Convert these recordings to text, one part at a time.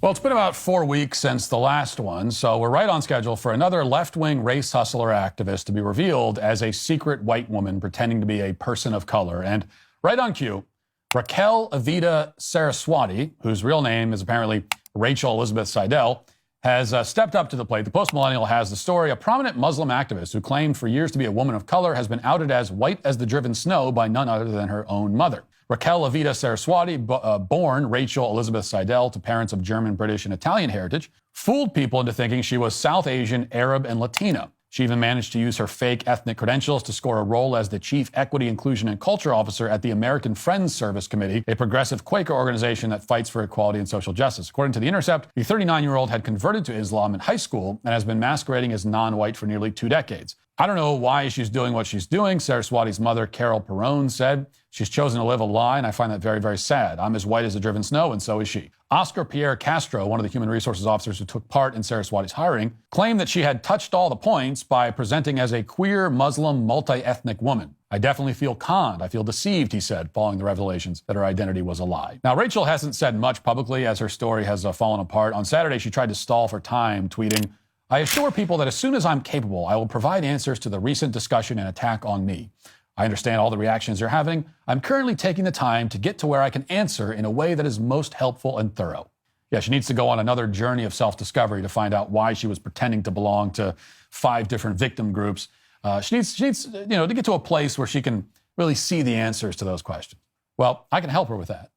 Well, it's been about 4 weeks since the last one, so we're right on schedule for another left-wing race hustler activist to be revealed as a secret white woman pretending to be a person of color. And right on cue, Raquel Evita Saraswati, whose real name is apparently Rachel Elizabeth Seidel, has stepped up to the plate. The Post-Millennial has the story. A prominent Muslim activist who claimed for years to be a woman of color has been outed as white as the driven snow by none other than her own mother. Raquel Evita Saraswati, born Rachel Elizabeth Seidel to parents of German, British, and Italian heritage, fooled people into thinking she was South Asian, Arab, and Latina. She even managed to use her fake ethnic credentials to score a role as the Chief Equity, Inclusion, and Culture Officer at the American Friends Service Committee, a progressive Quaker organization that fights for equality and social justice. According to The Intercept, the 39-year-old had converted to Islam in high school and has been masquerading as non-white for nearly 2 decades. I don't know why she's doing what she's doing, Saraswati's mother, Carol Perrone, said. She's chosen to live a lie, and I find that very, very sad. I'm as white as the driven snow, and so is she. Oscar Pierre Castro, one of the human resources officers who took part in Saraswati's hiring, claimed that she had touched all the points by presenting as a queer, Muslim, multi-ethnic woman. I definitely feel conned. I feel deceived, he said, following the revelations that her identity was a lie. Now, Rachel hasn't said much publicly as her story has fallen apart. On Saturday, she tried to stall for time, tweeting, I assure people that as soon as I'm capable, I will provide answers to the recent discussion and attack on me. I understand all the reactions you're having. I'm currently taking the time to get to where I can answer in a way that is most helpful and thorough. Yeah, she needs to go on another journey of self-discovery to find out why she was pretending to belong to 5 different victim groups. She needs, to get to a place where she can really see the answers to those questions. Well, I can help her with that.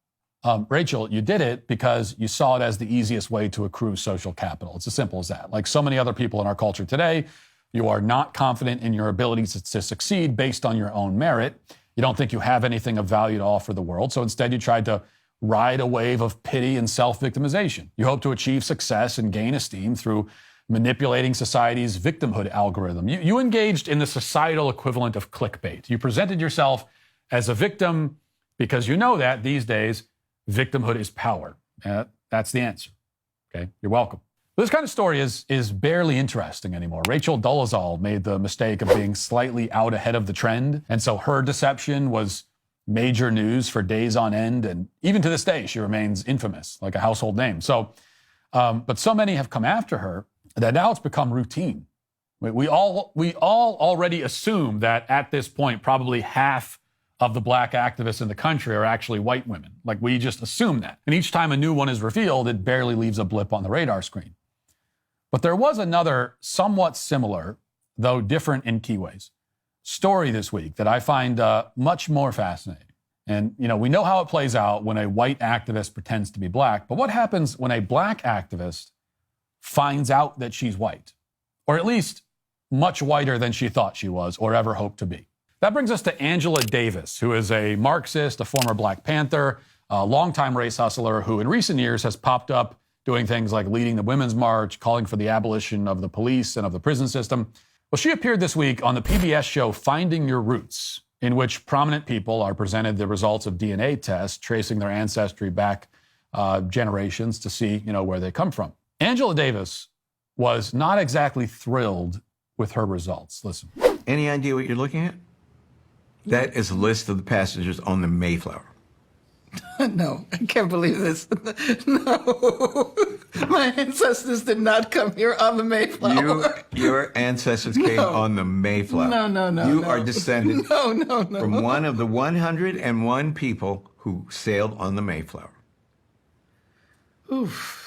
Rachel, you did it because you saw it as the easiest way to accrue social capital. It's as simple as that. Like so many other people in our culture today, you are not confident in your abilities to succeed based on your own merit. You don't think you have anything of value to offer the world. So instead, you tried to ride a wave of pity and self-victimization. You hope to achieve success and gain esteem through manipulating society's victimhood algorithm. You engaged in the societal equivalent of clickbait. You presented yourself as a victim because you know that these days, victimhood is power. That's the answer. Okay, you're welcome. This kind of story is barely interesting anymore. Rachel Dolezal made the mistake of being slightly out ahead of the trend, and so her deception was major news for days on end, and even to this day, she remains infamous, like a household name. So, but so many have come after her that now it's become routine. We all already assume that at this point, probably half of the black activists in the country are actually white women. Like, we just assume that. And each time a new one is revealed, it barely leaves a blip on the radar screen. But there was another somewhat similar, though different in key ways, story this week that I find much more fascinating. And, we know how it plays out when a white activist pretends to be black, but what happens when a black activist finds out that she's white? Or at least much whiter than she thought she was or ever hoped to be. That brings us to Angela Davis, who is a Marxist, a former Black Panther, a longtime race hustler who in recent years has popped up doing things like leading the Women's March, calling for the abolition of the police and of the prison system. Well, she appeared this week on the PBS show Finding Your Roots, in which prominent people are presented the results of DNA tests, tracing their ancestry back generations to see, where they come from. Angela Davis was not exactly thrilled with her results. Listen. Any idea what you're looking at? That is a list of the passengers on the Mayflower. No, I can't believe this. No, my ancestors did not come here on the Mayflower. Your ancestors came on the Mayflower. No. You are descended No. from one of the 101 people who sailed on the Mayflower. Oof.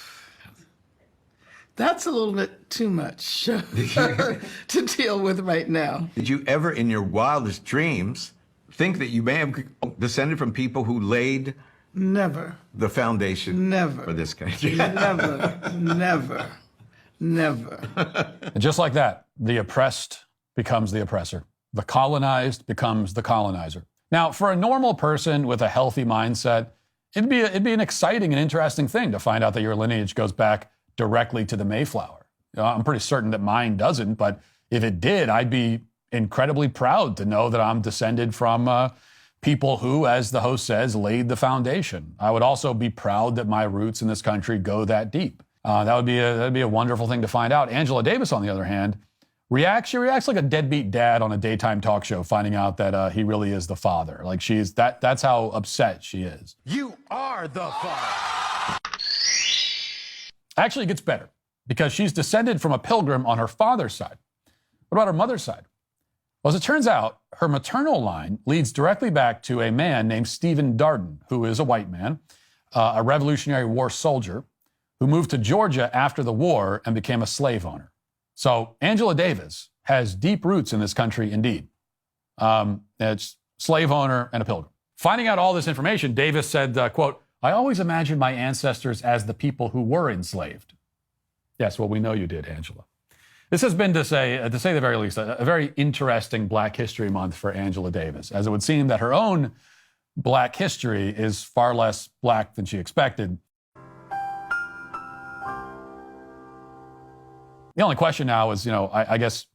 That's a little bit too much to deal with right now. Did you ever, in your wildest dreams, think that you may have descended from people who laid Never. the foundation for this country? Never. And just like that, the oppressed becomes the oppressor. The colonized becomes the colonizer. Now, for a normal person with a healthy mindset, it'd be an exciting and interesting thing to find out that your lineage goes back directly to the Mayflower. I'm pretty certain that mine doesn't, but if it did, I'd be incredibly proud to know that I'm descended from people who, as the host says, laid the foundation. I would also be proud that my roots in this country go that deep. That'd be a wonderful thing to find out. Angela Davis, on the other hand, she reacts like a deadbeat dad on a daytime talk show, finding out that he really is the father. Like that's how upset she is. You are the father. Actually, it gets better because she's descended from a pilgrim on her father's side. What about her mother's side? Well, as it turns out, her maternal line leads directly back to a man named Stephen Darden, who is a white man, a Revolutionary War soldier, who moved to Georgia after the war and became a slave owner. So Angela Davis has deep roots in this country indeed. It's slave owner and a pilgrim. Finding out all this information, Davis said, quote, "I always imagined my ancestors as the people who were enslaved." Yes, well, we know you did, Angela. This has been, to say the very least, a very interesting Black History Month for Angela Davis, as it would seem that her own Black history is far less Black than she expected. The only question now is, I guess,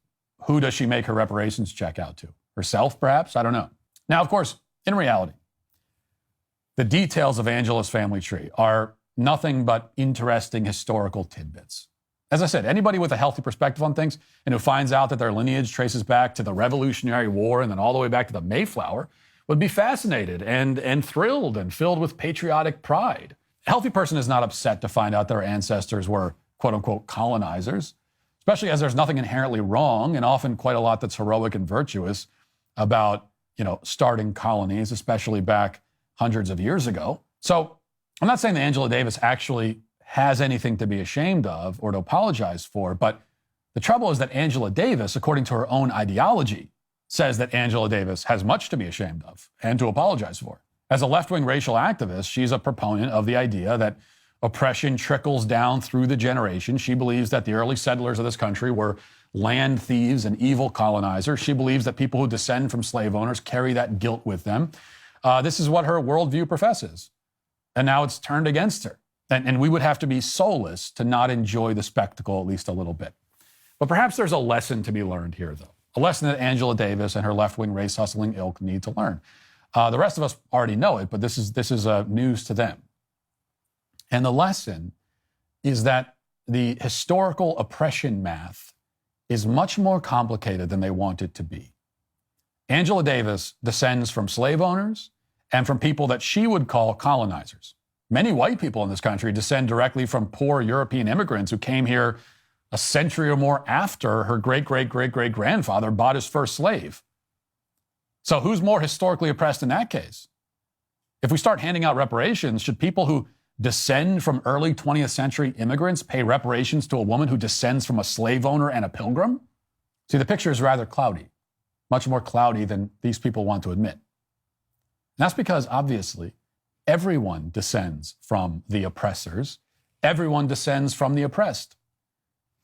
who does she make her reparations check out to? Herself, perhaps? I don't know. Now, of course, in reality, the details of Angela's family tree are nothing but interesting historical tidbits. As I said, anybody with a healthy perspective on things and who finds out that their lineage traces back to the Revolutionary War and then all the way back to the Mayflower would be fascinated and thrilled and filled with patriotic pride. A healthy person is not upset to find out their ancestors were, quote unquote, colonizers, especially as there's nothing inherently wrong and often quite a lot that's heroic and virtuous about, starting colonies, especially back hundreds of years ago. So I'm not saying that Angela Davis actually has anything to be ashamed of or to apologize for, but the trouble is that Angela Davis, according to her own ideology, says that Angela Davis has much to be ashamed of and to apologize for. As a left-wing racial activist, she's a proponent of the idea that oppression trickles down through the generations. She believes that the early settlers of this country were land thieves and evil colonizers. She believes that people who descend from slave owners carry that guilt with them. This is what her worldview professes. And now it's turned against her. And we would have to be soulless to not enjoy the spectacle at least a little bit. But perhaps there's a lesson to be learned here, though. A lesson that Angela Davis and her left-wing race-hustling ilk need to learn. The rest of us already know it, but this is news to them. And the lesson is that the historical oppression math is much more complicated than they want it to be. Angela Davis descends from slave owners and from people that she would call colonizers. Many white people in this country descend directly from poor European immigrants who came here a century or more after her great-great-great-great-grandfather bought his first slave. So who's more historically oppressed in that case? If we start handing out reparations, should people who descend from early 20th century immigrants pay reparations to a woman who descends from a slave owner and a pilgrim? See, the picture is rather cloudy, much more cloudy than these people want to admit. And that's because, obviously, everyone descends from the oppressors. Everyone descends from the oppressed.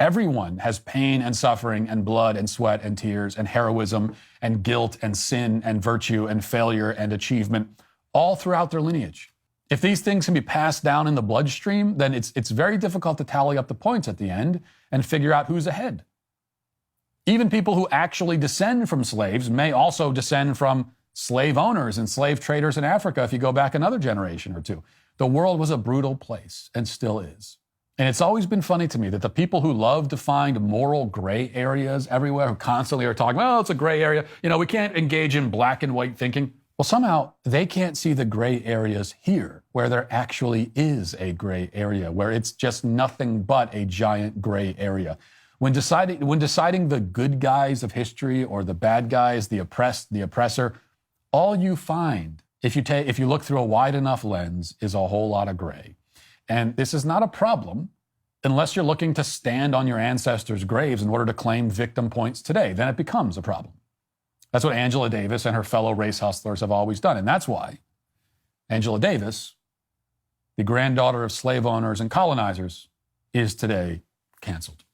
Everyone has pain and suffering and blood and sweat and tears and heroism and guilt and sin and virtue and failure and achievement all throughout their lineage. If these things can be passed down in the bloodstream, then it's very difficult to tally up the points at the end and figure out who's ahead. Even people who actually descend from slaves may also descend from slave owners and slave traders in Africa if you go back another generation or two. The world was a brutal place and still is. And it's always been funny to me that the people who love to find moral gray areas everywhere, who constantly are talking, well, it's a gray area, we can't engage in black and white thinking. Well, somehow they can't see the gray areas here, where there actually is a gray area, where it's just nothing but a giant gray area. When deciding the good guys of history or the bad guys, the oppressed, the oppressor, all you find, if you look through a wide enough lens, is a whole lot of gray. And this is not a problem unless you're looking to stand on your ancestors' graves in order to claim victim points today. Then it becomes a problem. That's what Angela Davis and her fellow race hustlers have always done. And that's why Angela Davis, the granddaughter of slave owners and colonizers, is today canceled.